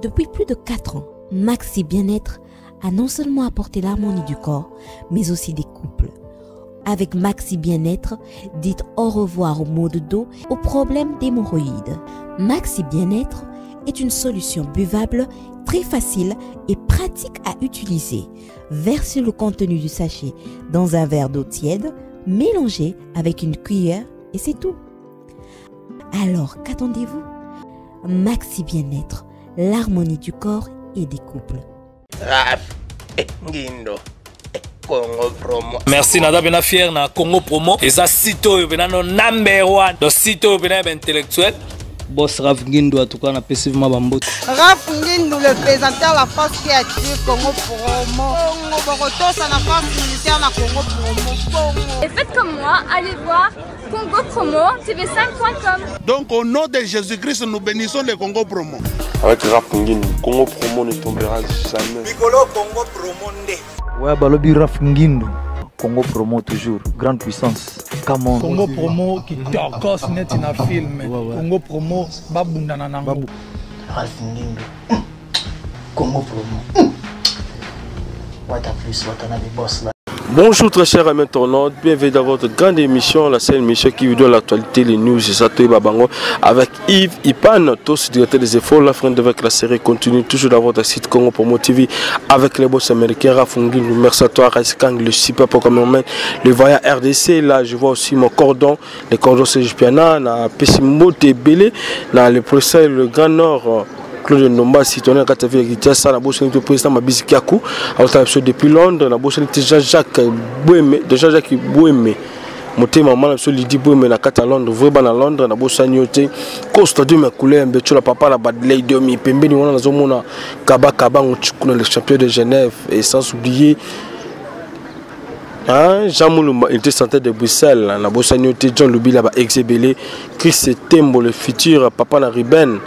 Depuis plus de 4 ans, Maxi Bien-être a non seulement apporté l'harmonie du corps, mais aussi des couples. Avec Maxi Bien-être, dites au revoir aux maux de dos, aux problèmes d'hémorroïdes. Maxi Bien-être est une solution buvable, très facile et pratique à utiliser. Versez le contenu du sachet dans un verre d'eau tiède, mélangez avec une cuillère et c'est tout. Alors, qu'attendez-vous? Maxi Bien-être, l'harmonie du corps et des couples. Merci Nada bena fier na Congo Promo. Et ça site bena no number 1. Do site bena intellectuel. Boss Raf Ngindo en tout cas na passivement bambote. Raf Ngindo le présentateur la force créative Congo Promo. Boroto ça la force militaire na Congo Promo. Et faites comme moi, allez voir Congo Promo tv5.com. Donc au nom de Jésus-Christ nous bénissons le Congo Promo. Avec Raf Ngindo, Congo Promo ne tombera jamais. Piccolo Congo Promo ndé. Ouais, Balobi Raf Ngindo, Congo Promo toujours, grande puissance. Come on. Congo Promo qui torcos net in a film. Congo Promo, babundana nango. Raf Ngindo, Congo Promo. What a plus, what a des boss là. Bonjour très chers amis internautes, bienvenue dans votre grande émission, la seule émission qui vous donne l'actualité, les news et ça Babango avec Yves Ipan, tous directeur des efforts, la fin de la série continue toujours dans votre site Congo Promo TV avec les boss américains, Raf Ngindo, merci à toi, Raiskang, le super pour comme on le voyage RDC, là je vois aussi mon cordon, les cordons c'est Piana, na Pessimote et Belé, dans le procès, le Grand Nord. Claude Nomba, citoyen quand tu as vu ça, la bourse du président Mabisikiakou, depuis Londres, la bourse de Jean-Jacques Bouémé, de Jean-Jacques Bouémé. Moté maman la Lydie Bouémé na kata Londres, vraiment à Londres, la bourse agnoté, Costa de ma couleur, Mbetcho la papa la badley de mi pembe ni wana zomona Kaba Kaba le champion de Genève et sans oublier Jean Moulumba, il était santé de Bruxelles, la bourse agnoté John Lubila ba exébélé, Chris Tembo le futur papa na Riben.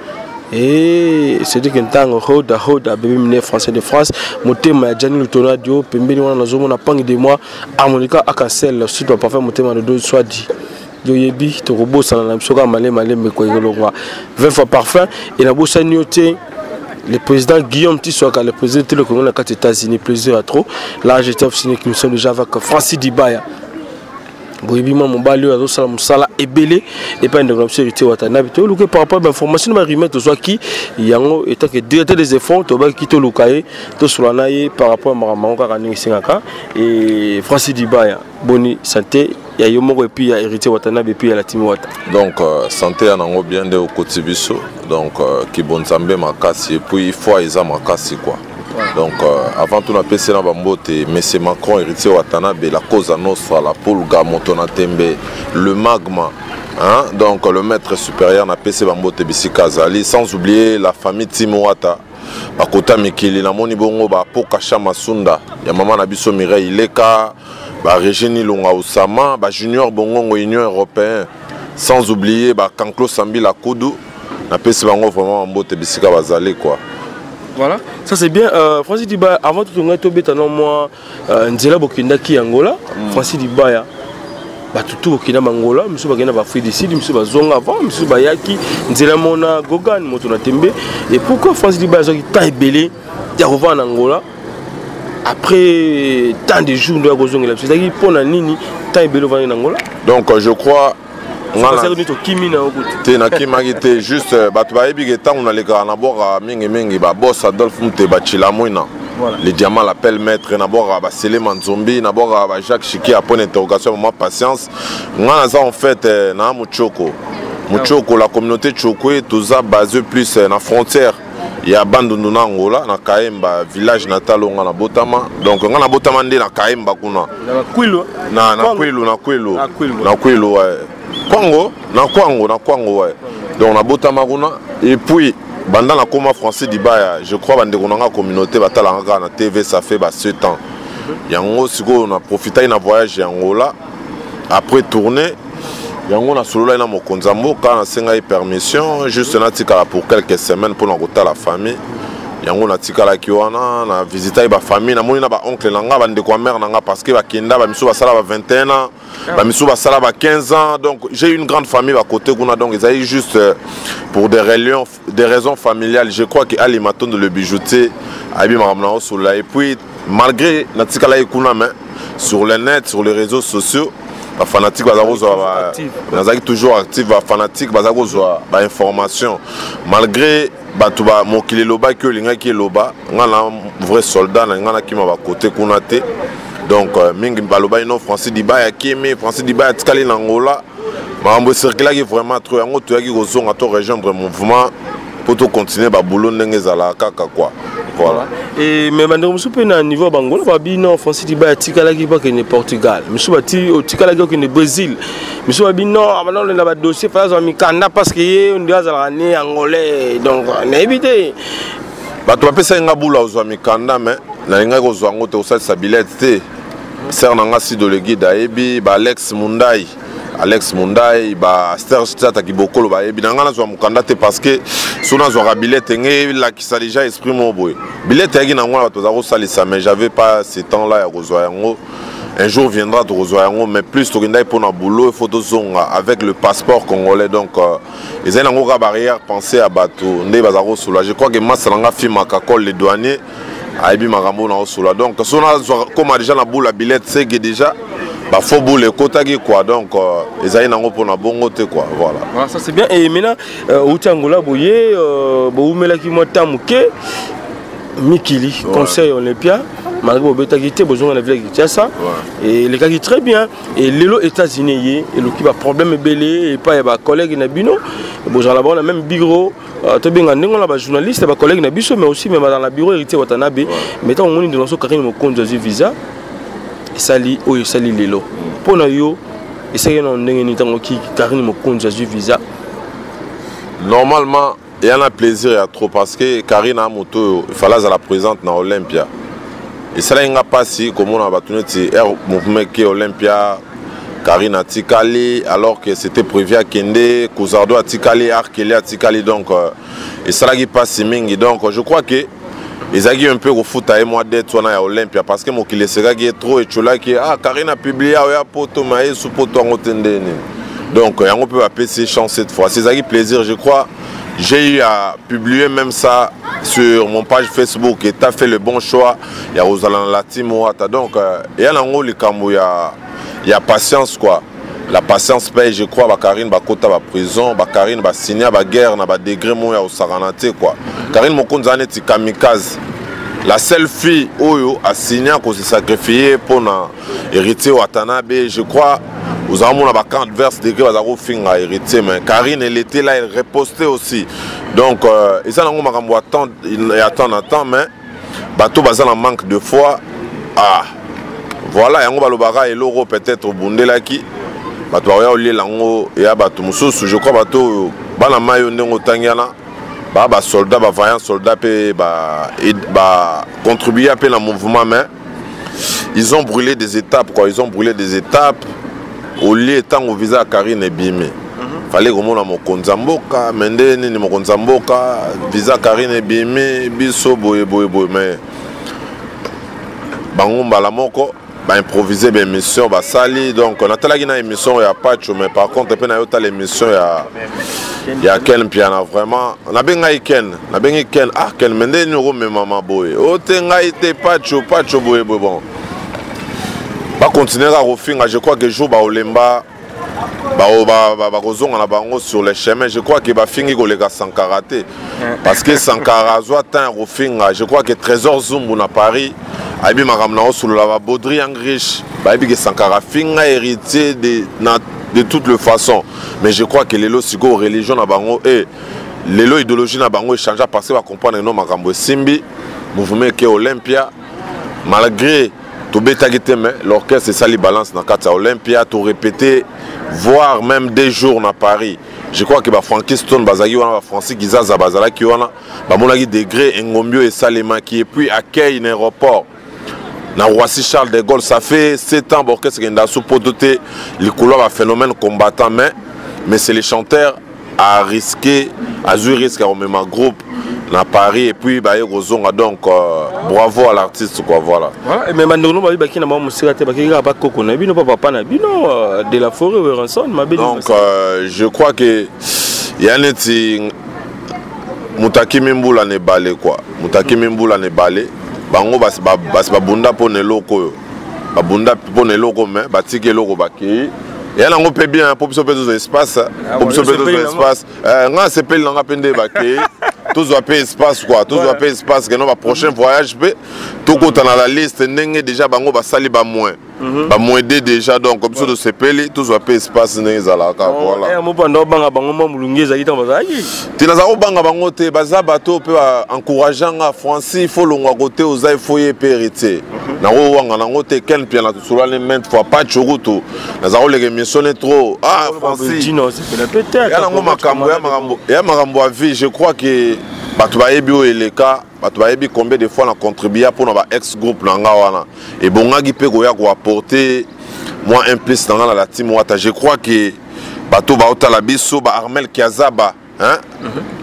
Et c'est dit que tant Hoda bébé miné français de France motema ya Jani Lutono radio pembeni wana nazo mona pangi de moi harmonica akansel surtout pas faire motema de deux soit dit yo yebi to robosa na msoka malé me ko yolongwa 20 fois parfum et na bossa nyoté le président Guillaume Tissoaka le président de Congo na quatre États-Unis plaisir à trop là j'étais officiellement qui nous sommes déjà avec Francis Dibaya. Boyebima mobali azo sala musala ebele et pas une sécurité watanabe to luka par rapport à l'information ma remettre soit qui yango étant que directeur des efforts to ba kito lukaye to solanaye par rapport à mamango kaningi singaka et Francis Dibaya boni santé ya yomoko et puis ya hérité watanabe et puis ya la timi wata donc santé yango bien de kotibiso donc ki bonzambe makasi et puis foi eza makasi quoi. Donc avant tout on a passé dans Bambote, M. Macron héritier Watanabe, la cause à Nostra, la Polga, Motonatembe, le magma, hein? Donc le maître supérieur n'a passé Bambote Bissikazali, sans oublier la famille Timouata, Bakota Mikili, la Monibongo, Pokacha Masunda, Yamama Nabiso Mireille Ileka, Régine Longa Osama, Junior Bongo Union Européen, sans oublier Kanklo Sambi la Koudou, n'a passé Bango vraiment Bambote Bissikazali quoi. Voilà, ça c'est bien. Francis Dibaya, avant tout, on a été bêta non moi, Nzela Bokinda qui Angola, Francis Dibaya, tout Bokina Angola, monsieur Bagena Bafri d'ici, monsieur Bazonga avant, monsieur Bayaki, Nzela Mona Gogan, Motonatembe. Et pourquoi Francis Dibaya qui t'a belé, il a en Angola après tant de jours de la Gozong, c'est-à-dire pour Nini, t'a belé en Angola. Donc je crois. Juste on a les gars boss Adolphe les diamants l'appellent maître d'abord Célé Manzombi d'abord Jacques Chiki après une interrogation moi patience en fait na Muchoko la communauté Choko est tous basé plus na frontière il y a Bandunduna Angola na Kaemba village natal on a Botama donc on a Botama ndé na Kaemba kuna na Kwilu Kwango na Kwango ouais. Donc na Botama kuna et puis pendant la coma Francis Dibaya je crois bande konanga communauté batalanga na TV ça fait 7 ans yango siko on a profité na voyage en Angola après tourner yango na solo na mokonzambo quand na senga permission juste na tika pour quelques semaines pour ngota la famille yango natikalaki wana na visita ba famille na moni na ba oncle na nga ba ndeko mère na nga parce que ba kenda ba misu ba sala ba 21 ans ba misu ba sala ba 15 ans donc j'ai une grande famille à côté kuna donc ils avaient juste pour des raisons familiales je crois que Ali Matondo le bijoutier abi maramna osula et puis malgré natikala kuna mais sur le net sur les réseaux sociaux les fanatiques sont toujours actifs, les fanatiques sont information. Malgré mon qui est loba, qui est loba, on a un vrai soldat, on a qui m'a côté kunate. Donc, mingi baloba ino Francis Diba, Kimi, Francis Diba, Tikali Nangola, ma circuler qui vraiment trop, on a qui ont à rejoindre le mouvement pour continuer à boulot n'engezala kaka quoi. Voilà. Et mais maintenant, je suis à niveau Bangola, babi non Francis Diba tikala qui pas que ne Portugal, je suis bati au tikala qui ne Brésil, je suis babi non avant on a dossier par exemple Mikanda parce que on doit aller angolais donc on a évité. Bah tu appelles ça ngabula aux Mikanda mais na nga ko zwango te osali sa billet ser nanga si de le guide ayebi ba Alex Mundai ba Serge Tata ki bokolo ba yebi nanga na zwa mukanda te parce que sona zwa billet ngé la qui ça déjà esprit mo boy billet yaki na ngwa bato za ko salisa mais j'avais pas ce temps là ya ko zwa yango un jour viendra to zwa yango mais plus to kindai pour na boulot photo zonga avec le passeport congolais donc ils ont nango ka barrière penser à bato ndé ba za ko soula je crois que masalanga fima ka col les douaniers aibi makambo na soula donc sona comme déjà la boule la billet c'est que déjà bah faut boule kota qui quoi donc ils aillent nango pour na bongo te quoi voilà. Voilà ça c'est bien et maintenant Utangola boye boumela ki mota muke Mikili conseil Olympia malgré Betagité besoin de la ville qui ça et les gars qui très bien et les États-Unis et le qui va problème belé et pas y a collègue na bino besoin là-bas on a même bureau to bien ngandingo la journaliste ba collègue na biso mais aussi même dans la bureau hérité Watanabe mettons on est dans son carrière mon compte de visa sali oyo sali lelo pona yo essayez non ndenge ni tango ki carine mo compte de visa normalement il y en a plaisir et trop parce que Karine a moto il fallait à la présente na Olympia et ça n'a pas si comme on a battu mouvement qui Olympia Karine a tikali alors que c'était prévu à Kende Kouzardo a tikali Arkeli a tikali donc et ça n'a pas si mingi donc je crois que ils ont un peu au foot à moi d'être à Olympia parce que mon qui est trop et tu là qui Karine a publié à poto maïs sous poto en otende donc on peut appeler ces chances cette fois c'est ça qui plaisir je crois j'ai eu à publier même ça sur mon page Facebook et tu as fait le bon choix il y a Rosalan Latimo donc il y a l'angle les cambo il y a patience quoi la patience paye je crois Karine ba kota ba prison Karine ba signer ba guerre na ba degré mo ya osaranate quoi Karine mokonza neti kamikaze la seule fille oyo a signé qu'on se sacrifier pour na hériter Watanabe je crois aux amours na ba camp adverse degré ba zako finga hériter mais Karine elle était là elle repostait aussi donc et ça nango makambo attend mais bato bazana manque de foi voilà yango balobaka eloro peut-être bundelaki bato ya olié lango et bato mususu je crois bato bana mayo ndenge tangiana ba soldat ba vaillant soldat pe ba contribuer à peu le mouvement mais ils ont brûlé des étapes quoi ils ont brûlé des étapes au lieu tant au visa Karine et Bimé fallait que mon mokonza mboka mendeni ni mokonza mboka visa Karine et Bimé biso boye mais bangomba la moko improviser des émissions sali donc on a talaki na émission ya Pacho mais par contre pe na yo ta l'émission ya Ken piana vraiment na benga Ken Ken mende ni ro me mama boy o te ngai te Pacho boy bon ba continuer à refinga je crois que jour ba olemba ba kozonga na bango sur les chemins je crois que ba fingi ko lega Sankara te parce que Sankara zo atteint refinga je crois que Trésor Zumbu na Paris Aibi makamna osula ba Baudry Angriche ba aibi que Sankara finga héritier de toutes les façons mais je crois que lelo siko religion na bango et lelo idéologie na bango échange parce que va comprendre no makambo simbi mouvement qui Olympia malgré tout betagité mais l'orchestre ça li balance na kata Olympia tout répéter voire même des jours na Paris je crois que ba Frankie Stone bazaki wana ba Francis Gizaza bazalaki wana ba monaki degré Ngombio et Salema qui et puis accueille un aéroport na Roissy Charles de Gaulle ça fait 7 ans l'orchestre qui est sous podoté le couloir va phénomène combattant mais c'est les chanteurs à risquer à jouer risque à même groupe na Paris et puis bah Rozonga donc bravo à l'artiste quoi voilà. Mais maintenant bah qui na ba musika te ba ki ga ba koko na bino papa na bino de la forêt Werenson ma belle. Donc je crois que il y a neti Mutaki Mimbula ne balé quoi. Mutaki Mimbula ne balé. Bango bas bunda pour ne loko. Ba bunda pour ne loko mais ba tike loko ba ki. Et là on peut bien pour se faire espace. Pour se faire espace. Nga se pelle nga pende ba ki. Tous doivent payer espace quoi. Tous doivent payer espace que non ba prochain voyage tout côté dans la liste ndenge déjà bango ba sali ba moins. Ba moins déjà donc comme ça de se pelle tous doivent payer espace ndenge za ka voilà. Eh mo panda banga bango mo mulungi za kita bazaki. Tina za banga bango te baza bato pe encourageant à Francis faut longwa côté aux ai foyer hérité. Na wo wanga na ngote ken pia na tsula ne maintes fois pas churutu. Na za le missionner trop. Ah Francis. Dino c'est peut-être. Ya ngo makambo à vie je crois que bato bayebi o eleka bato bayebi combien de fois on a contribué pour nos ex groupe nanga wana et bongaki pe ko ya ko apporter moi un plus dans la team wata je crois que bato ba otala biso ba Armel Kiazaba hein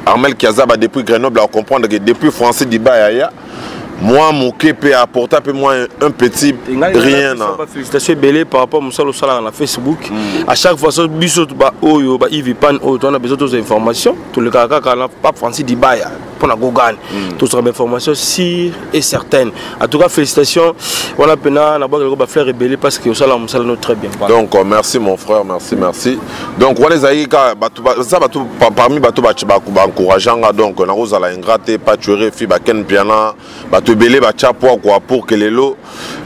Armel Kiazaba depuis Grenoble à comprendre que depuis Francis Dibaya moi mon peut apporter peu moi un petit rien. Félicitations belé par rapport à Moussalo Sala dans Facebook. À chaque fois ça biso ba oyo ba Ivipan on a besoin d'autres informations tout le cas pas Francis Dibaya pour la Gogan tout sera information sûre et certaine. En tout cas félicitations on a pena na ba le fleur belé parce que Sala Moussalo très bien. Donc merci mon frère merci. Donc on les aïka ça bato parmi bato ba encourageant donc na rozala ingrate pas tuer fi ba ken piana te belé ba chapo quoi pour que les lots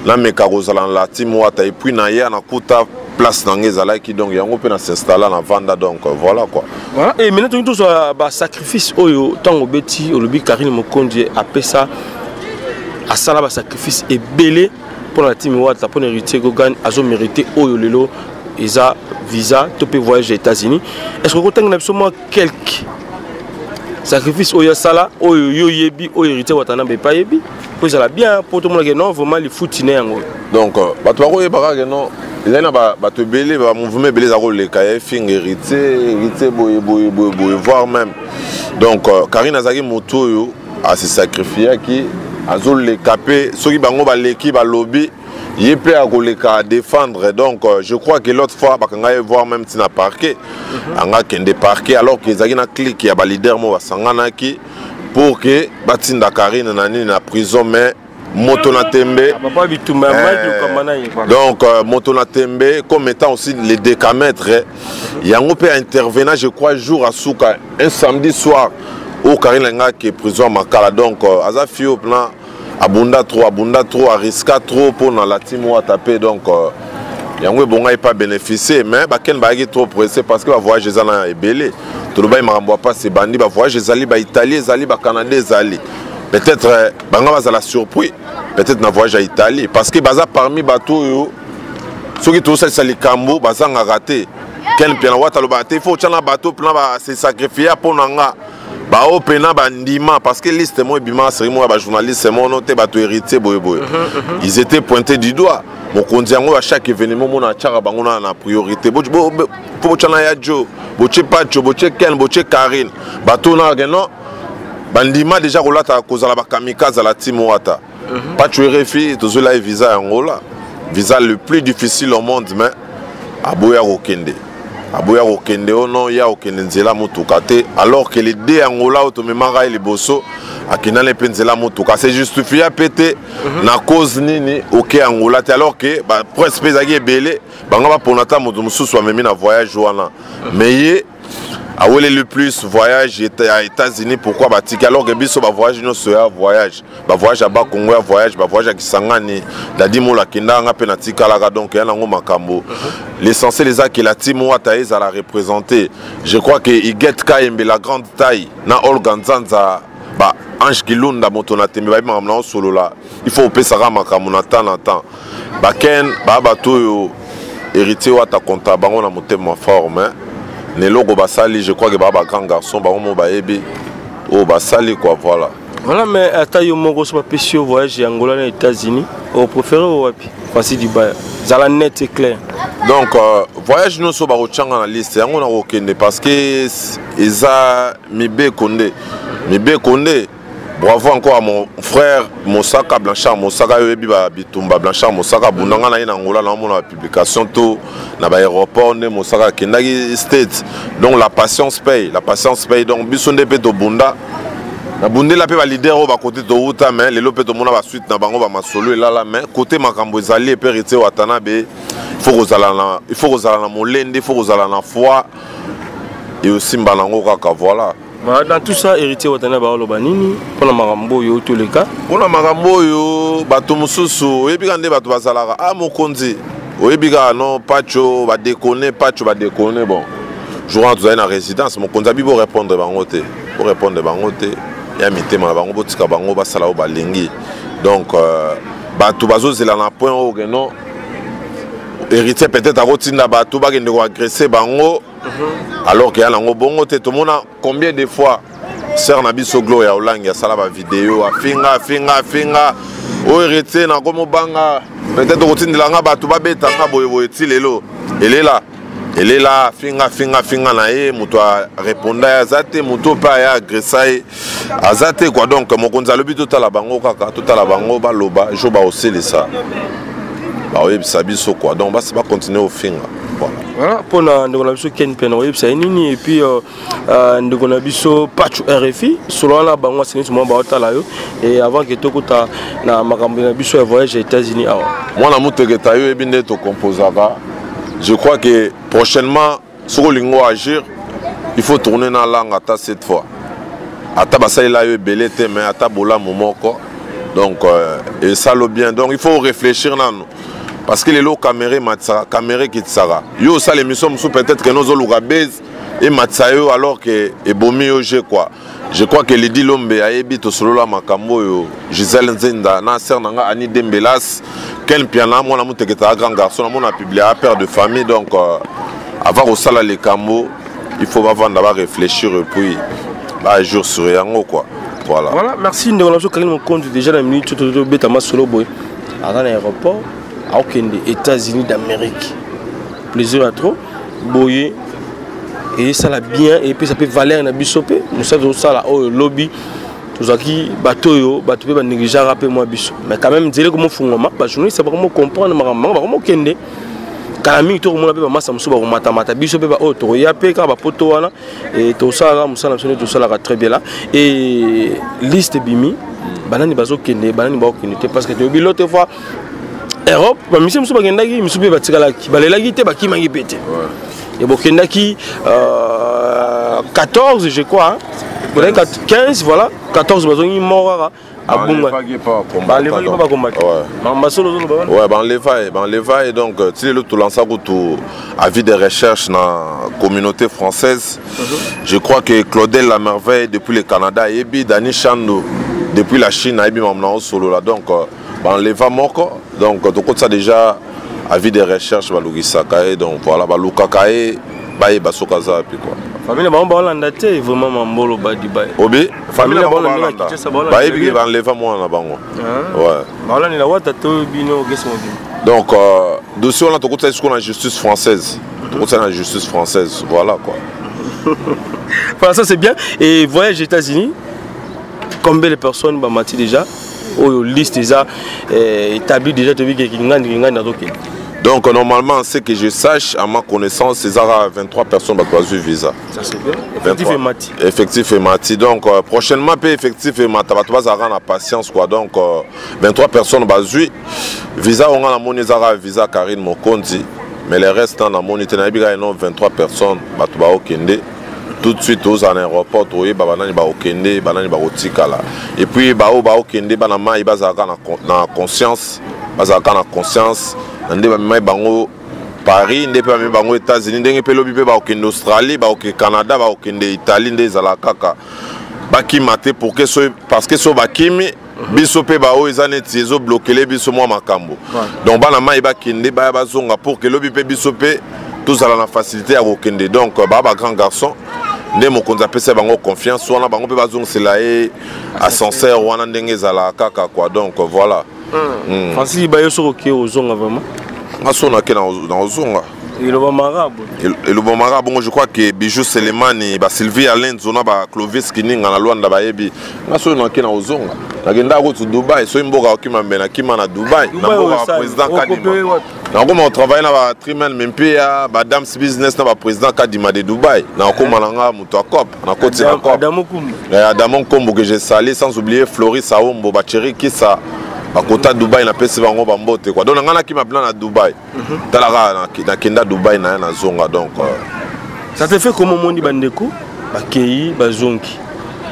la mekarozala la team wata et puis na ya na kuta place nangezala qui donc yango pe na s'installer na vanda donc voilà quoi. Voilà et maintenant tout ça ba sacrifice oyo tango beti olobi Karine Mokonzi apesa asala ba sacrifice et belé pour la team wata pour héritier Gogan azo mérité oyo lelo eza visa to peut voyager aux États-Unis. Est-ce que vous avez absolument quelques sacrifice oyo sala oyo yo yebi oyo hérité watana be pa yebi pour ça bien pour tout le monde que non vraiment les footiner yango donc bato bako yeba que non ils na bato belé ba mouvement belé za ko le kaye fing hérité boy voir même donc Karine azaki moto yo a se sacrifier qui azol le capé soki bango ba leki ba lobby il peut à défendre donc je crois que l'autre fois on va voir même si na parquet on a qu'un parquet alors que les agents cliquent il y a leader mo sangana qui pour que batinda Karine nani na prison mais moto na tembe donc moto na tembe comme étant aussi les décamètres il y a un peu intervenant je crois jour à Souka un samedi soir où Karine nga qui est prison makala donc azafi au plan abunda trop, risque trop pour la team ou à taper donc yango bonga pas bénéficier mais ba ken ba trop pressé parce que va voyager zana est belé tout le bail marambo pas ces bandits va voyager zali ba Italie zali ba Canada zali peut-être banga va la surpris peut-être na voyage à Italie parce que baza parmi bateau yo ceux qui tout ça sali kambo baza nga raté ken pena wata lo ba te faut tchana bateau plan ba se sacrifier pour nanga ba opena bandima parce que liste moi bima c'est moi ba journaliste c'est mon noté bato héritier boy ils étaient pointés du doigt mon kondiango à chaque événement mon a tchara bango na priorité bo tchana ya jo bo tche pacho bo tche ken bo tche Karine bato na non bandima déjà rolata kozala ba kamikaze la team wata pas tuer fi to zo la visa angola visa le plus difficile au monde mais aboya okende aboya okende ono ya okende nzela mutuka te alors que les deux angola automemanga les bosso akina le penzela mutuka c'est justifié pété na cause nini OK angola te alors que ba presse pezaki belé banga ba ponata mutu mususu amemi na voyage wana mais a où le plus voyage à États-Unis pourquoi batika alors que biso ba voyage no soya voyage ba voyage à ba Congo voyage ba voyage à Kisangani dadi mo la kenda nga pe na tikala donc yana ngo makambo l'essentiel les a que la team Wataïs à la représenter je crois que Iget Kayembe la grande taille na Olga Nzanza ba Ange Kilunda moto na tembe ba mamna solo là il faut pe sara makambo na temps ba ken ba bato yo héritier Wata konta bango na motema forme ne logo basali je crois que baba grand garçon ba mo ba ebi o basali quoi voilà Voilà, mais attends, yo mon gros spécial voyage en Angola, aux États-Unis. Au préféré ou wapi? Voici du bail. Zala net et clair. Donc voyage nous sur barochanga na liste. On a okende parce que Isa Mibe Kondé. Mibe Kondé. Bravo encore à mon frère Mosaka Blanchard Mosaka Yobi Bitumba Blanchard Mosaka Bunanga na Angola na mon publication tout na aéroport ne Mosaka Kendagi State. Donc la patience paye. La patience paye. Donc bisonde pe to bunda. Na bunde la pe ba leader au ba côté to uta mais les lope to mona ba suite na bango ba masolo la la mais côté makambo ezali pe rete watana be il faut rozala na molende il faut rozala na foi et aussi mbanango kaka voilà. Dans tout ça héritier watana ba lo banini pona makambo yo tous les cas pona makambo yo bato mususu ebi kande bato bazalaka a mokonzi oyebika non pacho ba déconner bon jour tu as une résidence mokonzi bibo répondre bango te pour répondre bango te ya mitema bango botika bango basala o balingi donc bato bazozela na point o non héritier peut-être a rotinda bato bagende ko agresser bango alors que yango bongo te to mona combien de fois sœur na biso Gloria Olangi ya sala ba vidéo afinga o héritier na komo banga peut-être rotindela nga bato babeta nga boye ti lelo elle est là, finga na ye, muto répondait à zate, muto pa ya agressé à zate quoi donc mon konza lobi tout la bango kaka, tout la bango ba loba, jo ba aussi les ça. Ba oui, ça biso quoi. Donc ba va continuer au finga. Voilà, pour na biso Ken Pen oui, ça nini et puis ndona biso patch RFI, selon la bango c'est moi ba otala yo et avant que tokuta na makambo na biso voyage aux États-Unis awa. Moi na mutegeta yo ebinde to composaka. Je crois que prochainement, sur le lingo agir, il faut tourner dans la langue à cette fois. Ata basa il a eu belé mais ata bola momoko. Donc et ça le bien. Donc il faut réfléchir là nous. Parce que les lots caméra qui tsara. Yo ça l'émission peut-être que nos oluga base et matsayo alors que et bomi oje quoi. Je crois que Lady Lombe a ebito solo la makambo yo Gisèle Nzenda na sœur nanga Ani Dembelas quel piano moi na muteketa grand garçon na a publié à père de famille donc avant au sala les camo il faut avant d'abord réfléchir et puis bah jour sur yango quoi voilà. Voilà, merci de nous quand on compte déjà la minute tout beta ma solo boy à l'aéroport à aucun des États-Unis d'Amérique. Plaisir à trop boyer et ça l'a bien et puis ça peut valer un bisopé nous savons ça là au lobby tout ça qui bateau bateau peut négliger rapper moi biso mais quand même dire comment font ma parce que c'est pas comment comprendre comment kende quand tout le monde peut massa muso ba mata biso peut ba auto ya pe ka ba poto wana et tout ça là musala tout ça là très bien là et liste bimi banani bazo kende banani ba okende parce que tu l'autre fois Europe ba mission muso ba kendaki muso be batikala ki balelaki te ba ki mangi pété et Bokendaki 14 je crois hein? 15 voilà 14 bazongi morara à Bunga. Ouais, et donc tu le tout lancé avis de recherche dans la communauté française. Je crois que Claudel La Merveille depuis le Canada et Dani Chando depuis la Chine et maintenant solo là donc l'Eva Moko donc tout ça déjà avis de recherche balugisaka donc voilà balukakae baye basokaza puis quoi famille ba Hollande te vraiment mambolo ba di baye obi famille ba Hollande baye bi ba leva moi na bango ouais ba Hollande la wata to bino gesmo donc dossier on a tout ça sur la justice française tout ça la justice française voilà quoi voilà ça c'est bien et voyage aux États-Unis combien de personnes ba mati déjà ou liste déjà établi déjà depuis que ngani na doké. Donc normalement, ce que je sache, à ma connaissance, c'est 23 personnes qui ont eu visa. Ça c'est bien. Effectif et mati. Effectif et mati. Donc prochainement, effectif et mati. Tu vas avoir la patience quoi. Donc 23 personnes qui ont eu visa. On a la visa Karine Mokondi. Mais les restes, on a monité 23 personnes qui ont eu tout de suite aux aéroports, et puis na conscience, Paris, aux États-Unis, Australie, Canada, Italie, pour que parce que so bakimi biso pe ba o ezane tiezo bloquer les biso moi makambo. Donc banama iba kende ba bazonga pour que lobi pe biso pe tous à la facilité à okende. Donc baba grand garçon nde mokonzi apesa bango confiance wana bango mpe bazongisela ye ascenseur wana ndenge ezala kaka quoi donc voilà. Francis bayo soko ke ozonga vraiment asona ke na ozonga Iloba Marabu. Iloba Marabu, je crois que Bijou Selemani, Sylvie Alain, Zona, Clovis Kining, na Luanda Baebi. Na so na kena ozonga. Na genda go to Dubai, so imboga okima mbena kima na Dubai. Na boga président Kadima. Na goma on travaille na Trimen Mempia, Dams Business na président Kadima de Dubai. Na ko malanga muto akop, na koti na kop. Adamo Kumbu. Adamo Kumbu que j'ai salé sans oublier Floris Saombo Bacheri qui ça. À côté de Dubaï, na pesi bango bambote quoi. Donc on a qui m'a plan à Dubaï. Talara na kenda Dubaï na zonga donc. Ça te fait comment mon dit bandeko, bakei, bazonki.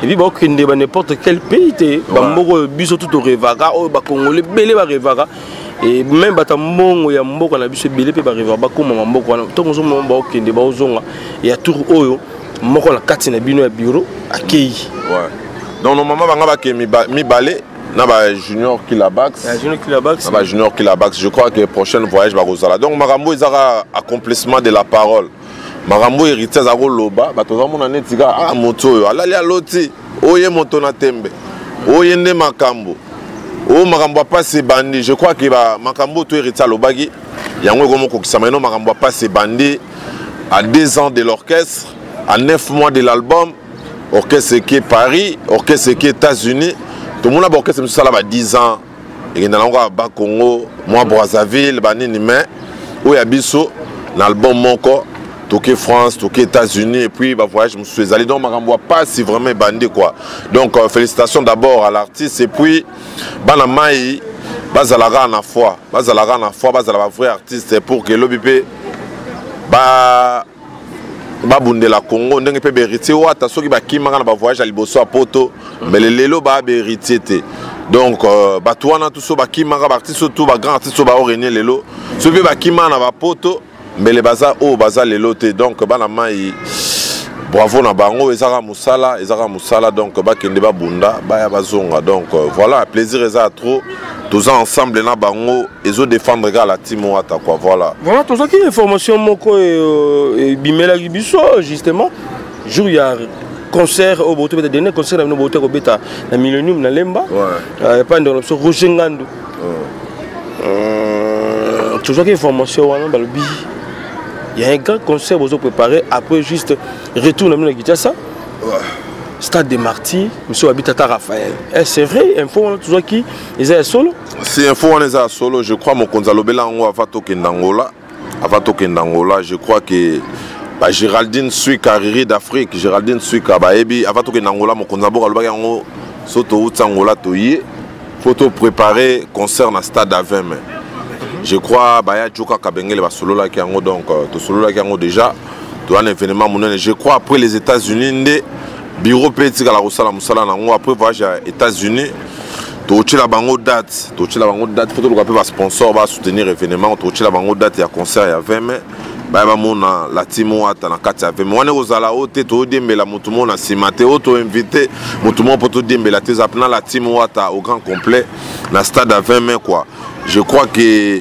Et puis ba kende ba n'importe quel pays te, bamboko biso tout au revaga, o ba congolais belé ba revaga. Et même batamongo ya mboko na biso belé pe ba revaga ba ko mboko na. To mozo mo ba kende ba zonga. Et à tour oyo moko na kati na bino ya bureau akei. Ouais. Donc normalement banga ba ke mi balé. Naba junior qui la bax. Junior qui la bax. Je crois que le prochain voyage va Rosala. Donc Marambo ils aura accomplissement de la parole. Marambo héritier za loba. Ba toza mona netiga ah moto yo. Alali aloti. Oye moto na tembe. Oye nde makambo. O Marambo pas se bandi. Je crois que ba makambo to héritier lobagi. Yango gomo ko kisama no Marambo pas se bandi à 2 ans de l'orchestre, à 9 mois de l'album. Orchestre qui est Paris, orchestre qui est États-Unis. Tout le monde a borqué ce monsieur là 10 ans. Et il y a un Congo, moi Brazzaville, Banini mais où il y a biso l'album Monko, Toké France, Toké États-Unis et puis bah voyage je me suis allé donc Marambo pas si vraiment bandé quoi. Donc félicitations d'abord à l'artiste et puis Banamaï Bazalara na foi, Bazalara na foi, Bazalara vrai artiste pour que l'OBP bah babunde la Congo ndenge pe héritier wata soki ba kimanga na ba voyage à liboso à poto mais le lelo ba héritier té donc batouana tout so ba kimanga ba artiste tout ba grand artiste ba origné lelo so pe ba kimanga na ba poto mais le baza o baza lelo té donc bana mai bravo na bango ezara musala donc ba kende ba bunda ba ya bazonga donc voilà plaisir eza trop tous ensemble na bango ezo défendre la team wata quoi voilà tout ça qui information moko et bimela biso justement jour il y a concert au boto beta dernier concert na boto ko beta na Millennium na Lemba pas dans l'option Roger Ngando tout ça qui information wana balobi il y a un grand concert vous préparé après juste retour na Kinshasa Stade des Martyrs, monsieur Habitata Raphaël. C'est vrai, info on a toujours qui ils est solo. Si info on est à solo, je crois mon Konzalo Belango avato Kendangola, je crois que Géraldine Suika Riri d'Afrique, Géraldine Suika Baebi avato Kendangola mon Konzabo Albagango Soto Utsangola Toye. Photo préparé concert na Stade à 20 mai. Je crois Baya Djoka Kabengele ba solo la kiango donc to solo la kiango déjà, tu as un événement monnaie. Je crois après les États-Unis bureau petit à la Rosala Moussala nango après voyage aux États-Unis tu la bango date faut le rappeler sponsor va soutenir l'événement tu la bango date il y a concert il y a 20 mai ba mona la team wata na kati ya 20 mai on est Rosala ote to dembela mutu mona simate auto invité mutu mona poto dembela te zapna la team wata au grand complet na stade à 20 mai quoi je crois que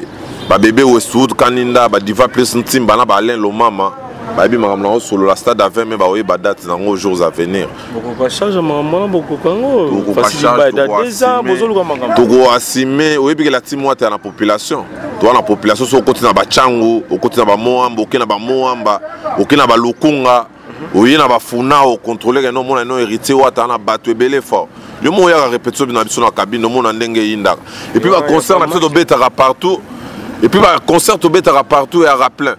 ba bébé Westwood Kaninda ba Diva Plus team bana ba Alain Lomama Baby Maramla solo la stade à 20 mai ba oui ba date dans les jours à venir. Beaucoup pas charge maman beaucoup kango. Facile ba déjà bozolo ka makamba. Togo assimé oui bi la team wata na population. Toi la population so côté na ba chango, au côté na ba moamba, au na ba moamba, au na ba lukunga, oui na ba funa au contrôler que non mon non héritier wata na bato ebele fort. Le mot ya répétition na biso na cabine no mon ndenge yinda. Et puis ba concert na biso to betara partout. Et puis ba concert to betara partout et à rappeler.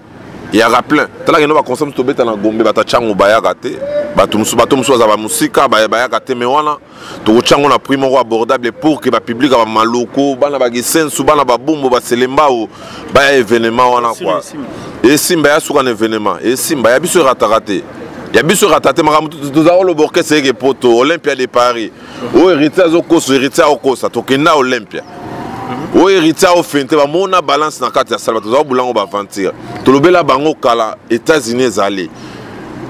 Il y a plein. Tala que nous va consommer tout bête na Gombe bata chango baya gâté. Bato musu za ba musika baya gâté mais wana to chango na primo abordable pour que ba public ba maloko bana ba gisensu bana ba bumbo ba selemba ou baya événement wana quoi. Et simba ya suka na événement et simba ya biso raté. Ya biso raté maramu tout za le borke c'est que poto Olympia de Paris. O héritier au kosa to kena Olympia. O héritier au fente ba mona balance na kati ya salba to za bulango ba ventir. Tolobela bango kala États-Unis allé.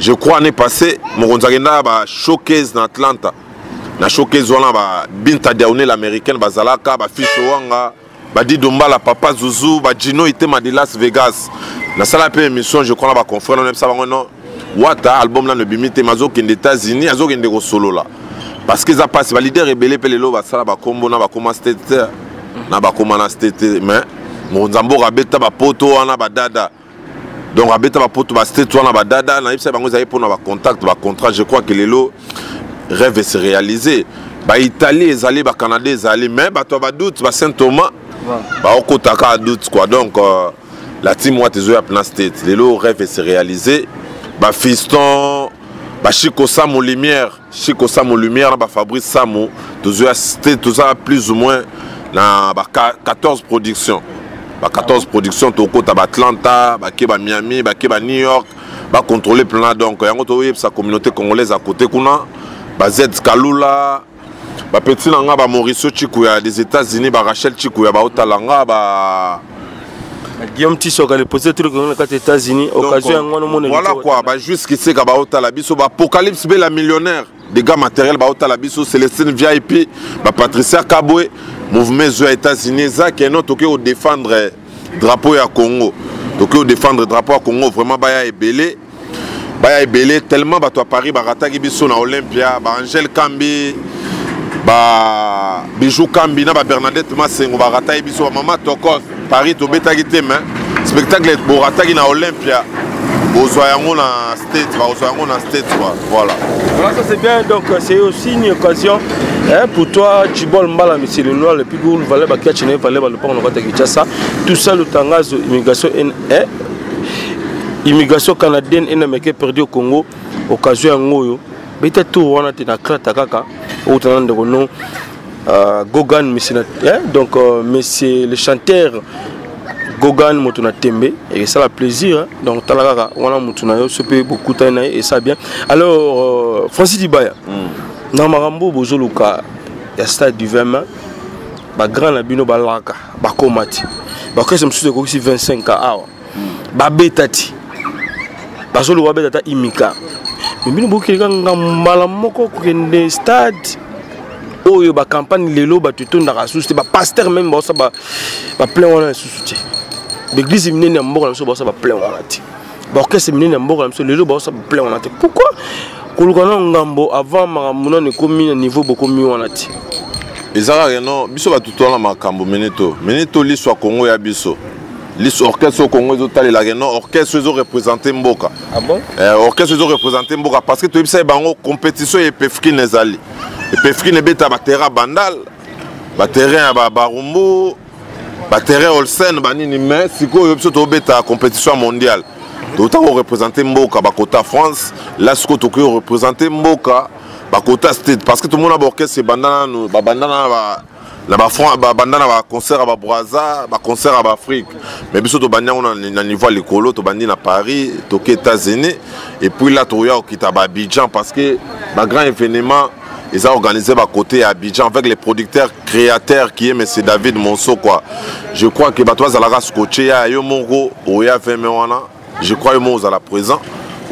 Je crois l'année passée mon gonzagenda ba showcase na Atlanta. Na showcase wana ba Binta Diaoune l'américaine bazalaka ba Fisho wanga ba Didomba la Papa Zouzou ba Gino Itema de Las Vegas. Na sala pe émission je crois na ba confrère on ça bango non Wata album là ne bimite mazo qui est aux États-Unis azo qui est au solo là parce que ça passe valider rebelle pelelo ba sala ba kombo na ba koma state na ba koma na state mais mon zambo rabeta ba poto wana ba dada donc rabeta ba poto ba state wana ba dada na yipsa bango za pour na ba contact ba contrat je crois que lelo rêve se réaliser ba Italie ezali ba Canada ezali mais ba to ba doute ba Saint Thomas ba okotaka doute quoi donc la team wa tezo ya plan state lelo rêve se réaliser ba fiston ba Chico Samo Lumière ba Fabrice Samo tezo ya state tout ça plus ou moins na ba 14 productions ba 14 productions to kota ba Atlanta ba ke ba Miami ba ke ba New York ba contrôler plein donc yango to sa communauté congolaise à côté kuna ba Z Kalula ba petit nanga ba Mauricio Chikuya des États-Unis ba Rachel Chikuya ba Otalanga ba Guillaume Tissoka le posé truc aux États-Unis occasion voilà quoi ba jusqu'ici ka ba Otala biso ba Apocalypse be la millionnaire des gars matériels ba Otala biso Célestine VIP ba Patricia Kabwe mouvement aux États-Unis ça qui est non toqué au défendre drapeau à Congo toqué au défendre drapeau à Congo vraiment ba ya ebelé tellement ba to à Paris ba rataki biso na Olympia ba Angel Kambi ba Bijou Kambi na ba Bernadette Masengo ba rataki biso ba Mama Tokos Paris to betaki te mais spectacle bo rataki na Olympia bozoyango na state voilà ça c'est bien donc c'est aussi une occasion pour toi Tchibol Mbala monsieur le noir le plus gros valait ba kiachine valait ba le pont na Kinshasa tout ça le tangazo immigration canadienne et nameke perdu au Congo occasion ngoyo beta tout wana te na krata kaka au tanande de nom Gogan monsieur donc monsieur le chanteur Gogan Motuna Tembe et ça la plaisir donc talaka wana mutuna yo se peut beaucoup tana et ça bien alors Francis Dibaya na marambo bozoluka ya stade du 20 ba grand na bino balaka ba komati ba kese msusu ko 25 awa ba betati bazolo wa betata imika bino bokilika ngambala moko ko kende stade oyo ba campagne lelo ba tutonda ka souci ba pasteur même ba plein wana souci l'église minene mboka na ba plein wana ti ba orchestre minene mboka na lelo ba plein wana ti pourquoi kolukana ngambo avant makamuna ne komi na niveau beaucoup mieux wana ti ezaka non biso ba tutona makambo meneto liso Congo ya biso liso orchestre au Congo ezotali la non orchestre ezo représenter mboka ah bon orchestre ezo représenter mboka parce que to bisa bango compétition et pefki nezali et pefki ne beta ba terrain bandal ba terrain ba barumbu ba terrain Olsen banini mais siko yo biso to beta compétition mondiale to ta représenter mboka ba kota France là siko to ko représenter mboka ba kota state parce que tout le monde a orchestre bandana ba bandana ba la bandana ba concert ba Brazza ba concert à Afrique mais biso to banya on na niveau l'écolo to bandi na Paris to aux États-Unis et puis là to ya okita ba Abidjan parce que ba grand événement ils ont organisé à côté à Abidjan avec les producteurs créateurs qui est M. David Monso quoi. Je crois que Batois Zalara Skoché ya yo mongo oya vemewana je crois que moi à la présent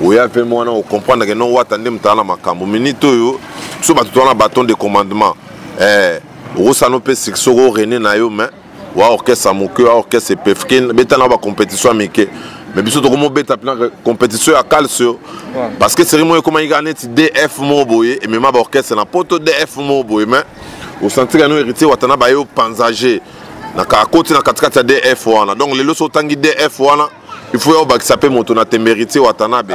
oya vemewana on comprendre que non watande mtana makambo minito yo so batutona bâton de commandement Rosano pe sexoro René na yo mais wa orchestre amoke wa orchestre pefkin beta na ba compétition amike mais biso to komo beta plan compétition à calcio parce que c'est moi comment il gagne DF moboye et même ba orchestre na poto DF moboye mais au centre no héritier watana ba yo panzager na ka côté na katikati DF wana donc les loso tangi DF wana il faut que ça peut monter na témérité watana be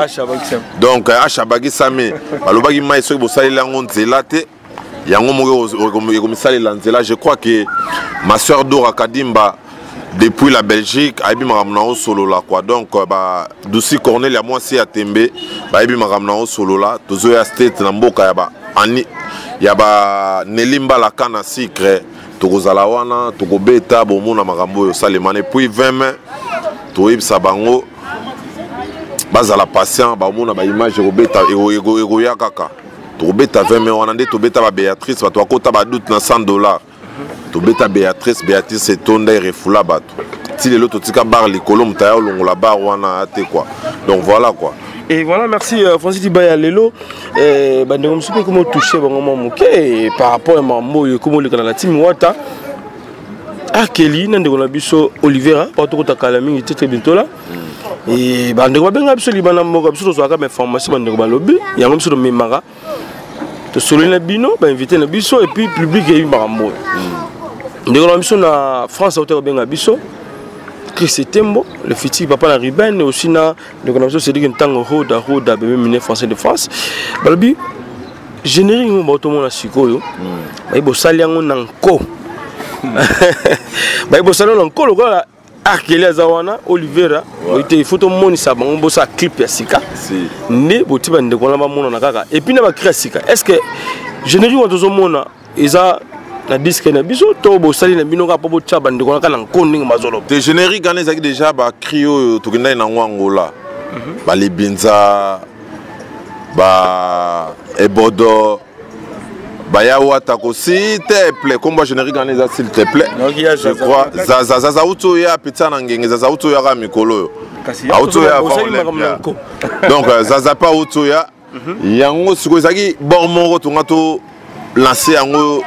donc achabagi same balobagi mai so bo salila ngonzela te yango je crois que ma soeur Dora Kadimba depuis la Belgique a été au solo là quoi donc bah Douci Cornel à moi c'est à Tembe bah il au solo là toujours à state na mboka ya ba ani ya ba Nelimba la kana secret tokozala wana tokobeta bomona makambo yo salemane et puis 20 mai toyebisa bango bazala patient ba mona ba image robeta ego ya kaka tobeta 20 mais on a dit tobeta ba Béatrice bato akota ba doute na $100 tobeta Béatrice c'est tonda refula bato si les autres tika bar likolo mutaya longo la bar wana ate quoi donc voilà quoi et voilà merci Francis Dibaya lelo bandeko msupe comment toucher bango moke par rapport à mambo comment le kana team wata Kelly nande ko na biso Olivera pas to kota kala mingi très bientôt là et bandeko babenga biso libana moko biso tozwaka information bandeko balobi yango biso tomemaka tosolola na bino bainvité na biso et puis public eyi makambo ndeko na biso na France auto babenga biso Chris Tembo le futur papa na Riben et aussi na ndeko na biso c'est dit que ntango roda bébé miné français de France balobi générique mo bato mona sikoyo bayibo sali yango na nko bayibo sali na nko lokola Arkeli azawana Olivera il faut monisa bango bosa clip ya sika ne boti bande ko na ba mona na kaka et puis na ba créer sika est-ce que générique wa tozo mona eza na disque na biso to bo sali na bino ka po bocha bande ko na kana nkoninga mazolo te générique gané zaki déjà ba crio to kenda na ngwangola ba libinza ba ebodo Bayawa tako s'il te plaît, combat générique en les s'il te plaît. Je crois Zaza Uto ya pizza nangenge Zaza Uto ya ramikolo. Uto ya donc Zaza pa Uto ya yango sikozaki bon mon to lancer yango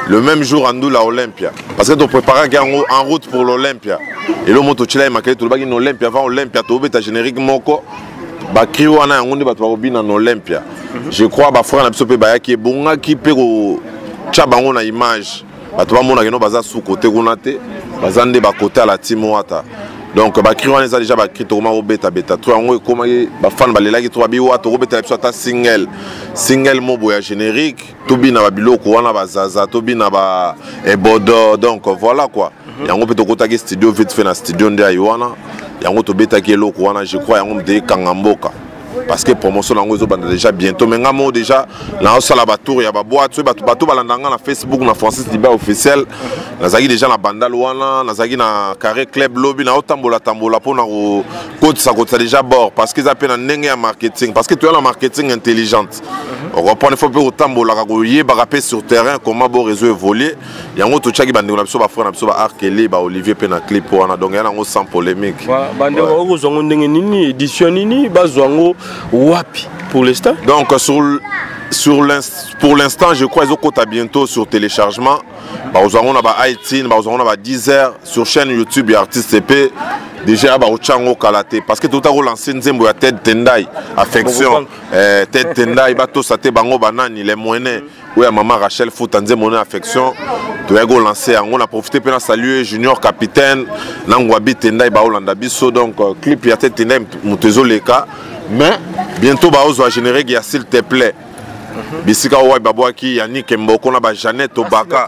le même jour en la Olympia parce que tu prépares en route pour l'Olympia et le moto chila maquette to bagi Olympia avant Olympia to beta générique moko ba kriwana yango ndi bato bakobina na Olympia. Je crois ba frère na biso pe ba yaki bonga ki pe ko chabango na image bato ba mona keno baza sous côté kuna te bazande ba côté à la timwata donc ba kriwana za déjà ba krito ma obeta beta to yango ekoma ba fan ba lelaki to bi wa to obeta biso ta single mobo ya générique to bina ba biloko wana bazaza to bina ba ebodo donc voilà quoi yango pe to kotaki studio vite fait na studio nde aywana yango to beta ki eloko wana je crois yango mde kangamboka parce que promotion nango zo banda déjà bientôt mais ngamo déjà na sala ba tour ya ba boîte bato balandanga na Facebook na Francis Liba officiel nazaki déjà na bandal wana nazaki na carré club lobby na otambola pona ko kotsa déjà bord parce que ça pe na ndenge ya marketing parce que tu as la marketing intelligente on reprend il faut pe otambola ka ko yeba rapper sur terrain comment bo réseau évoluer yango to chaki bande na biso ba frère na biso ba Arkeli ba Olivier pe na clip wana donc yana ngo sans polémique bande ko zongo ndenge nini édition nini bazwango wapi pour l'instant donc pour l'instant je crois ils ont bientôt sur téléchargement bah on a ba iTunes bah on a ba Deezer sur chaîne YouTube et artiste CP déjà bah ochango kalaté parce que tout a relancé nzembo ya Ted Tendai affection Ted Tendai ba to saté bango banani les moyens oui à maman Rachel Foot nzembo na affection tu as lancé on a profité pour saluer Junior Capitaine Nangwabi Tendai ba Holanda biso donc clip ya Ted Tendai mutezo leka mais bientôt bah on va générer qui s'il te plaît bisika wa babwaki Yannick Mboko na ba Jeannette Obaka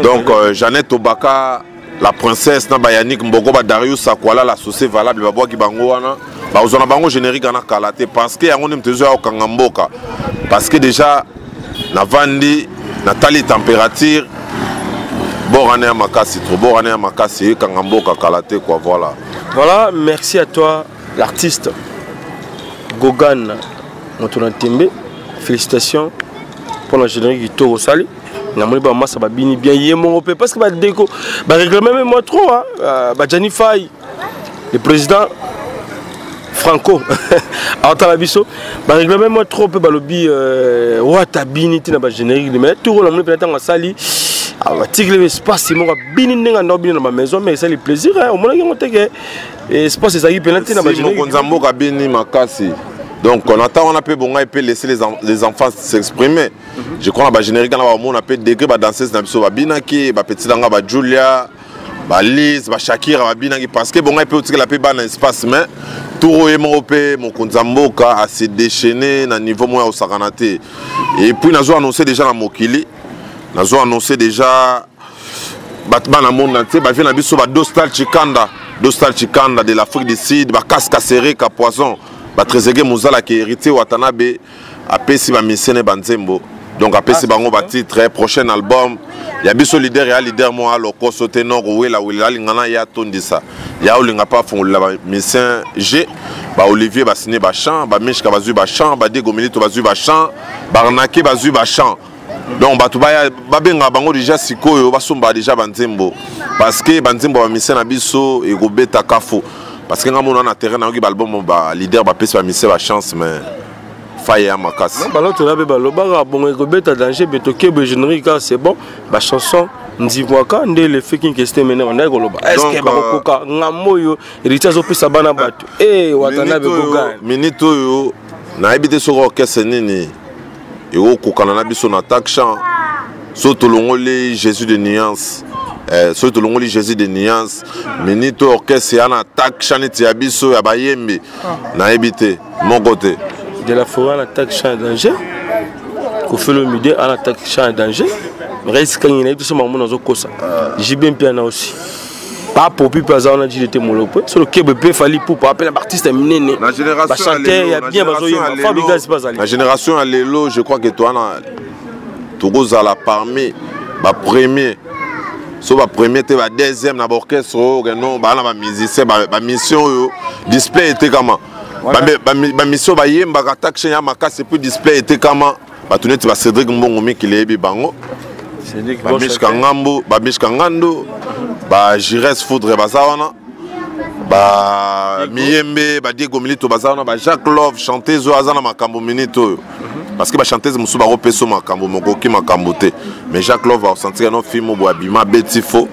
donc Jeannette Obaka la princesse na ba Yannick Mboko ba Darius Sakwala la société valable babwaki bango wana ba ozona bango générique na kalaté parce que yango nimtezo ya kangamboka parce que déjà na vandi na tali température borane ya makasi trop borane ya makasi kangamboka kalaté quoi voilà merci à toi l'artiste Gogan Motonatembe, félicitations pour la générique qui tourne au sali. Namoni ba massa ba bini bien yemo parce que ba déco ba réclamer même moi trop ba Gianni Faye le président Franco à la biso ba réclamer moi trop ba lobby wata bini tina ba générique mais tout le monde peut être en sali ah tigre espace mon bini ndenga no bini na ma maison mais c'est le plaisir au moins que espace ça y penalty na ba générique konzambo ka bini makasi. Donc on attend, on a pu bon, laisser les enfants s'exprimer. Je crois que la générique on a pu décrire la danseuse na binaki, ba petit langa ba Julia, ba Liz, ba Shakira ba binaki parce que bon il peut aussi la paix dans espace mais tout est mon konzamboka a se déchaîner na niveau moins au Saranate. Et puis nous avons annoncé déjà la Mokili, nous avons annoncé déjà Batman na monde entier, ba vient na biso ba Dostal Chikanda de l'Afrique du Sud, ba Casca serré ka poison. Batrezege Mouzala qui est hérité Watanabe a pesi ba misene banzembo donc a pesi bango ba titre prochain album ya biso leader ya leader mo aloko sauté nord wela lingana ya tondisa ya olinga pa fongola ba mission G ba Olivier ba signé ba chant ba Mishka ba zu ba chant ba Diego Milito ba zu ba chant Barnake ba zu ba chant donc batu ba benga bango déjà sikoyo ba somba déjà banzembo parce que banzembo ba mission na biso e go beta kafo. Parce que nous avons un terrain qui est album leader va misser la chance mais faille à ma casse. Bon danger générique c'est bon la chanson Nzimwaka nde le fait qu'il question maintenant on est goloba. Est-ce que bakoka ngamoyo Richard opesa bana bato Watanabe Goga minito yo na habité sur orchestre nini et au kokana na biso na attaque chant surtout longoli Jésus de nuance surtout longoli Jésus de nuance minito orchestre ya na attaque chant ti abiso ya bayembe na habité mon côté de la forêt en attaque chant danger ko fait le midi en attaque chant danger reste quand il est tout ce moment dans okosa j'ai bien piano aussi pas pour plus pas on a dit était molopo sur le KBP fallait pour appeler l'artiste minene la génération chanter il y a bien Fabriga c'est pas la génération à l'élo je crois que toi tu à la parmi ba premier so ba premier te ba deuxième na orchestre non ba na musicien ba mission display était comment ba mission ba yemba attaque chez Yamaka c'est plus display était comment ba tuneti ba Cédric Mbongo Mikilebi bango Bamishka Ngambo, Bamishka Ngando, Jires Foudre Bazawana, Miyembe, Diego Milito Bazawana, Jacques Love, chanteuse Azana Makambo Minito. Parce que chanteuse Moussouba Ropeso Makambo, Mogoki Makambote. Mais Jacques Love a senti un film au Boabima, Betifo,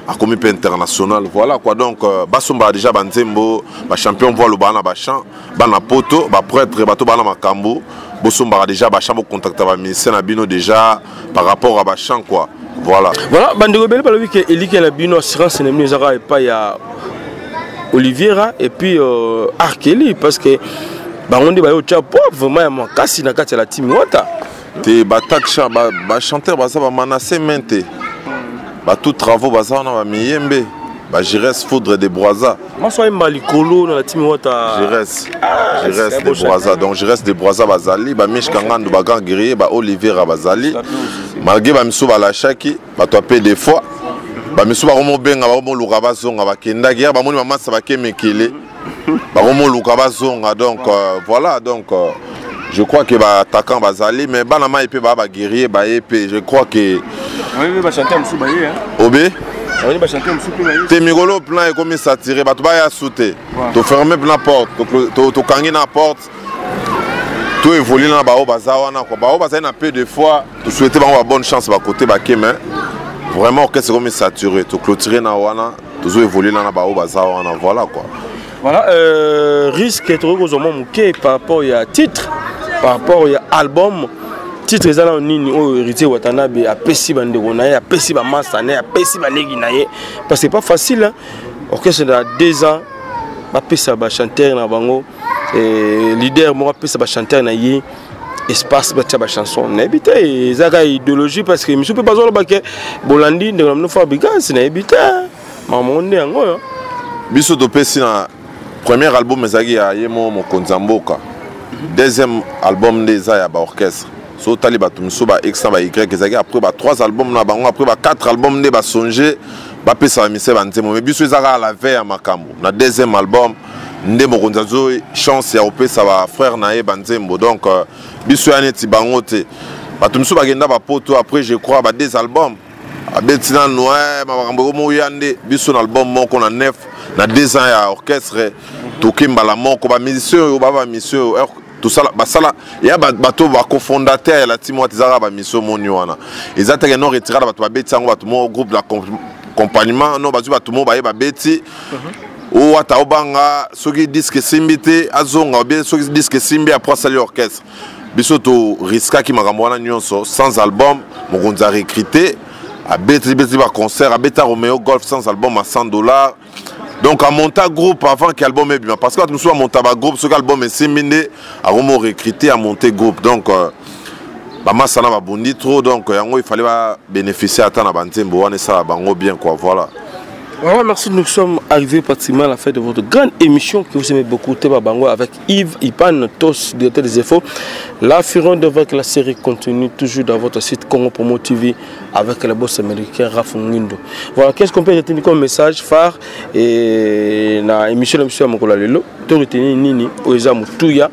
à comité international. Voilà quoi donc, Basumba déjà Banzembo, champion voile au Bana Bachan, Banapoto, prêtre, Bato Bana Makambo. Bossomba déjà Bachan pour contacter la ministère Nabino déjà par rapport à Bachan quoi. Voilà. Voilà, Bandego Belle par le week-end, il y a Nabino assurance et Nabino Zara et pas il y a Oliviera et puis Arkeli parce que on dit bah au chapeau vraiment mon kasi na kati la team wata. Te batak chan ba chanteur ba ça ba manasser mente. Ba tout travaux ba ça na ba miyembe. Jires Foudre de Broisa. Moi, je suis Malikolo dans la team Wata. Jires de Broisa. Donc, Jires de Broisa Bazali, Mish Kangan, Bagan Guerrier, Olivier Bazali. Malgré Bamissou Balachaki, Batoapé des fois. Bamissou Baromo Benga, Baromo Lukabazonga, Bakenda Guerre, Bamoni Maman Sabake Mekele, Baromo Lukabazonga. Donc, voilà. Donc, je crois que attaquant Bazali, mais Banama Epé Baba Guerrier, Baépé, je crois que. Oui, va chanter un sous Baye. Obé. Tes migolo plan est comme saturé, tu vas y sauter. Tu fermes la porte, tu cangues la porte. Tu évolues dans le bazawana. Il y a peu de fois, tu souhaites avoir bonne chance à côté de la vraiment, c'est comme saturé. Tu clôturer dans wana, tu évolues dans le bazawana. Voilà quoi. Voilà, risque est trop mouké par rapport à titre, par rapport à album. Titre ezala nini o héritier Watanabe a pesi bandeko na ye a pesi ba master na ye a pesi ba legi na ye parce que c'est pas facile hein. Orchestre de 2 ans ba pesa ba chanteur na bango et leader mo pesa ba chanteur na ye espace ba tia ba chanson na ebita ezaka idéologie parce que monsieur peut pas zo ba ke Bolandi de no Fabriga na ebita mamonde yango yo biso to pesi na premier album ezaki ya yemo Mokonzamboka deuxième album des ya ba orchestre so tali bato miso ba X ba Y ezaki après ba 3 albums na bango après ba 4 albums ne ba songer ba pesa mise ba nzemo mais biso ezaka la veille à makambo na deuxième album nde mokonzazo chance ya opesa ba frère na ye banzembo donc biso ya neti bango te bato miso ba genda ba poto après je crois ba 2 albums abetina noir ba makambo mo yande biso na album moko na 9 na 2 ans ya orchestre tokimba la moko ba musicien yo ba mission tout ça basala ya bato ba cofondateur la team watizara ba mission monyoana ezata ke non retira bato ba beti ngo bato mo groupe d'accompagnement non bato mo ba beti o wata obanga soki disque simbité azonga bien soki disque simbi après sali orchestre biso to riska ki makambo wana nyonso sans album mokonza recruter a beti ba concert a beta Romeo Golf sans album à $100. Donc à monter groupe avant que l'album est bien. Parce que nous sommes monté un groupe, ce album est similé, à vraiment recruter à monter groupe. Donc ça n'a pas trop, donc il fallait bénéficier à temps à Bantembo, et ça va bien quoi, voilà. Voilà, merci, nous sommes arrivés pratiquement à la fin de votre grande émission que vous aimez beaucoup, Teba Bango, avec Yves Ipan, Tos, directeur des infos. La Furon avec la série continue toujours dans votre site Congo Promo TV avec le boss américain Raf Ngindo. Voilà, qu'est-ce qu'on peut retenir comme message phare et dans l'émission de M. Amokola Lelo, tu retenir Nini, Oeza Moutouya.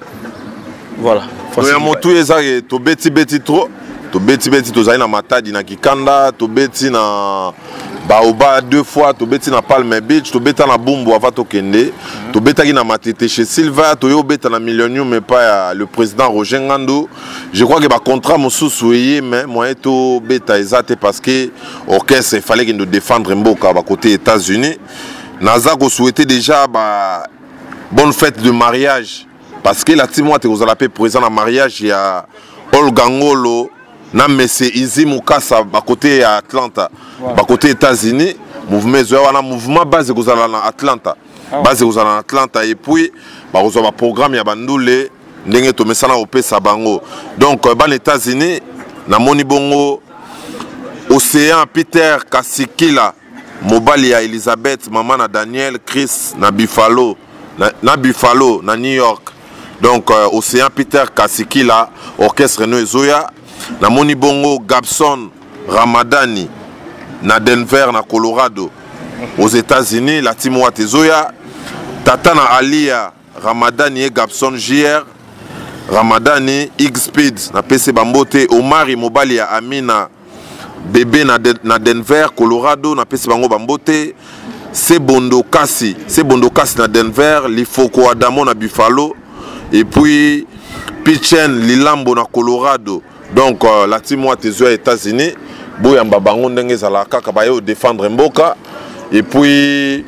Voilà. Oeza Moutouya, tu beti trop. To beti to zaina matadi na kikanda to beti na Baoba 2 fois, Tobeti na Palme Beach, Tobeta na Bumbu avant Tokende, Tobeta na Matete chez Silva, Toyobeta na Millennium, mais pas le président Roger Ngando. Je crois que le contrat m'a souillé, mais moi, Tobeta exact parce que l'orchestre, il fallait qu'il nous défendre Mboka côté États-Unis. Nazako souhaitait déjà bonne fête de mariage parce que la team moi, vous allez présent à mariage, il y a Olga Ngolo. Na messe Izi Mukasa côté Atlanta côté États-Unis mouvement base na Atlanta base na Atlanta et puis vous avez programme ya bandule ndenge to mesana opesa bango donc ban États-Unis na moni bongo Océan Peter Kasikila mobali ya Elizabeth maman na Daniel Chris na Buffalo na New York donc Océan Peter Kasikila orchestre no ezoya na moni bongo Gabson Ramadani na Denver na Colorado aux États-Unis la team Watezoya Tata na Alia Ramadani et Gabson JR Ramadani X-Speed na PC Bambote Omari Mobali ya Amina Bébé na Denver Colorado na PC Bango Bambote Sebondo Kasi na Denver Lifoko Adamo na Buffalo et puis Pichen Lilambo na Colorado. Donc la team Watezoya États-Unis boyamba bango ndenge zala kaka bayo défendre Mboka et puis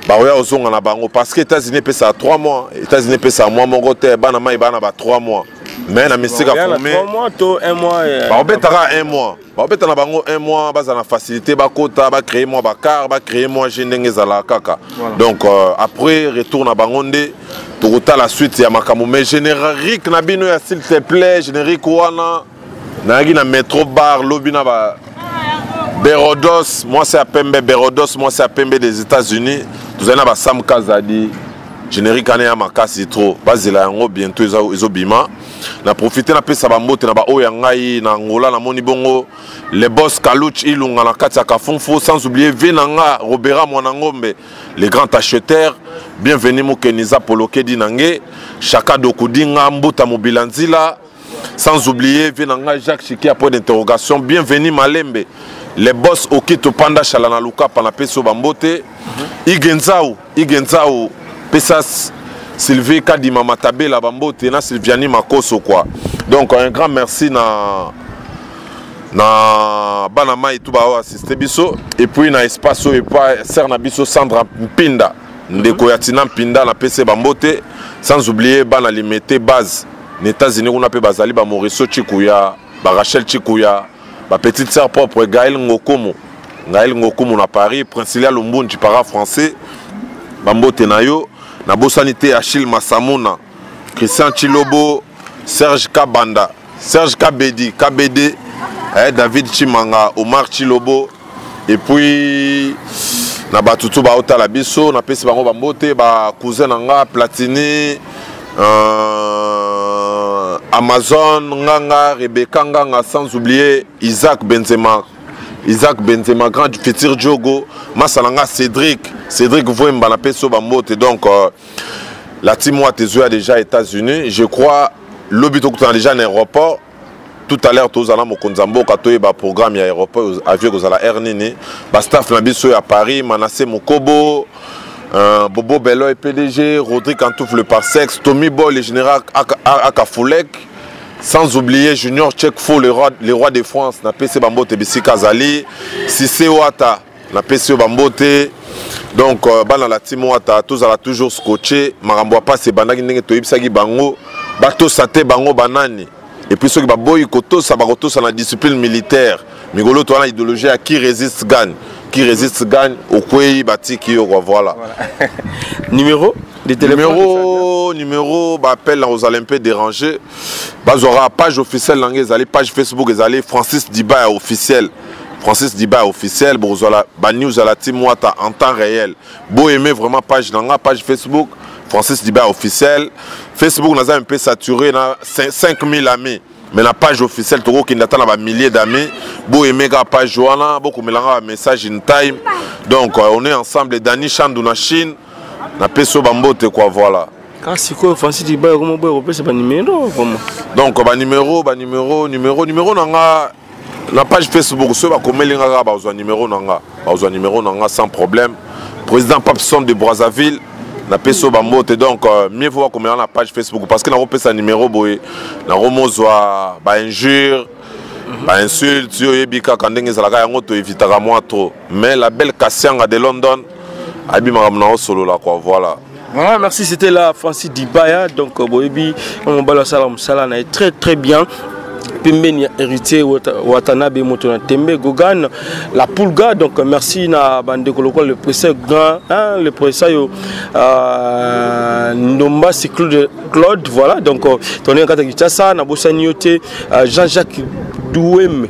baoya ozonga na bango parce que États-Unis peut ça 3 mois États-Unis peut ça mois mongo te bana mai bana ba 3 mois mais na misika formé 3 mois to 1 mois ba obetaka 1 mois ba obeta na bango 1 mois baza na facilité ba kota ba créer mois ba car ba créer mois ndenge zala kaka donc après retour na bango ndé to la suite ya makambo mais générique na bino ya s'il te plaît générique wana na métro bar lobina ba Berodos moi c'est à Pembe Berodos moi c'est à Pembe des États-Unis tous na ba Sam Kazadi générique ane ya makasi trop bazela yango bientôt ezobima na profiter na pesa ba mbote na ba oya ngai na Angola na moni bongo les boss Kaluch Ilunga na kati ya Kafunfu sans oublier Venanga Robera Mwanangombe les grands acheteurs bienvenue Mokeniza Polokedi nange Chaka Dokudinga Mbuta Mobilanzila sans oublier Venanga Jacques Chiki à point d'interrogation bienvenue Malembe les boss Okito Panda Chalana Luka Panapeso Bambote Igenzao Pesas Sylvie Kadima Matabe la Bambote na Sylviani Makoso quoi donc un grand merci na Banama et tout ba assisté biso et puis na espace et pas Serna biso Sandra Mpinda ndeko ya Tina Mpinda na PC Bambote sans oublier bana limité base les États-Unis on a pe bazali ba Mauricio Chikuya ba Rachel Chikuya ba petite sœur propre Gaël Ngokomo na Paris Princilia Lumbunji para français Bambote nayo na bosanité Achille Massamuna Christian Chilobo Serge Kabanda Serge KBD David Chimanga Omar Chilobo et puis na batutu ba otala biso na pesi bango Bambote ba cousin nga Platini Amazon Nganga Rebecca Nganga sans oublier Isaac Benzema grand futur Diogo Masalanga Cédric Vouemba na peso Bambote donc la team Watezoya déjà États-Unis je crois l'obito qu'on a déjà un aéroport tout à l'heure tous allons Mokonzambo katoye ba programme ya aéroport avion kozala Ernini ba staff na biso ya Paris Manassé Mokobo Bobo Bello et PDG Rodrigue Antouf le Parsex Tommy Boy le général Akafoulek sans oublier Junior Tchekfo le roi de France na PC Bambote Bissika Zali Sissé Ouata na PC Bambote donc bana la team Ouata tous allons toujours scotché marambo pas c'est bandaki ndenge toyibisaki bango bato sate bango banani et puis ceux qui baboy koto ça ba koto ça la discipline militaire migolo to na idéologie à qui résiste gagne au kwei batiki voilà numéro de téléphone numéro appel aux Olympiques dérangés bazora page officielle langue allez page Facebook allez Francis Diba officiel bozala ba news à la team Wata en temps réel beau aimer vraiment page Facebook Francis Diba officiel Facebook nous a un peu saturé na 5000 amis mais la page officielle Togo qui n'atteint pas milliers d'amis beau aimer la page Joana beaucoup mélanger message in time donc on est ensemble Dani Chandou na Chine na peso Bambote quoi voilà quand c'est quoi Francis Diba comment boy repère c'est pas numéro comment donc ba numéro nanga la page Facebook, ceux qui ont un numéro sans problème. Président Papson de Brazzaville, na peso bambote donc mieux voir comme la page Facebook parce que na repesa numéro boy na romozwa ba injure ba insulte yo yebika kandenge zalaka yango to évitera moi trop mais la belle Kassianga de London abima na solo là quoi voilà. Voilà, merci, c'était là Francis Dibaya donc boyebi on bala salam sala na très très bien. Pembeni héritier Watanabe Motona Tembe Gogan la Pulga donc merci na bande koloko le professeur grand hein, le professeur Nomba c'est Claude voilà donc toné en kata ça na bosanioté Jean-Jacques Doueme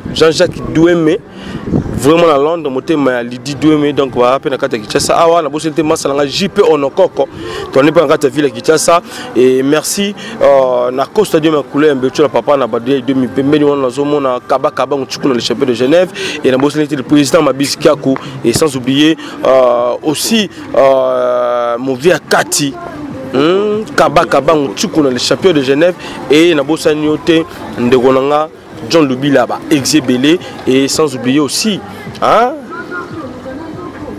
vraiment la Londres motema Lydie Doueme donc va peine kata Kinshasa awa na bosanité masalanga JP Onokoko toné pas en kata ville Kinshasa et merci na Costa de Makule Mbecho papa na badé 2000 pembeni wana zomona Kaba Mutsuku na le champion de Genève et na bosanité le président Mabisi Kiakou et sans oublier aussi mon vieux Kati Kaba Mutsuku na le champion de Genève et na bosanité ndegonanga John Lubila ba exébélé et sans oublier aussi hein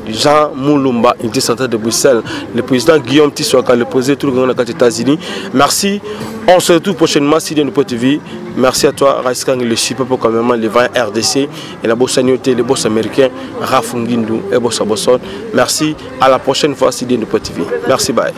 Jean Moulumba, unité centrale de Bruxelles, le président Guillaume Tissoaka, le président tout le monde aux États-Unis. Merci. On se retrouve prochainement si Dieu TV. Merci à toi, Raiskang, le super pour quand même les 20 RDC et la bosse agnoté, les boss américains, Rafungindu et boss Bosson. Merci. À la prochaine fois si Dieu TV. Merci, bye.